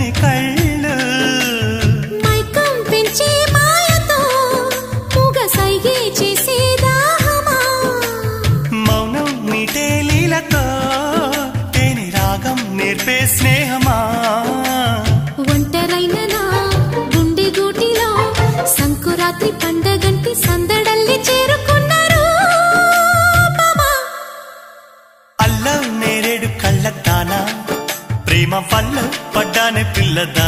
చల్లని కళ్ళు మైకం పెంచే మాయతో మూగ సైగే చేసే దాహమా మౌనం మీటే లీలతో తేని రాగం నేర్పే స్నేహమా ఒంటరైన నా గుండె గూటిలో సంకురాత్రి పండగంటి సందడల్లి చేరుకున్నారు అల్లం నేరేడు కళ్ళ దానా ప్రేమ పళ్ళు పడ్డానే పిల్లదా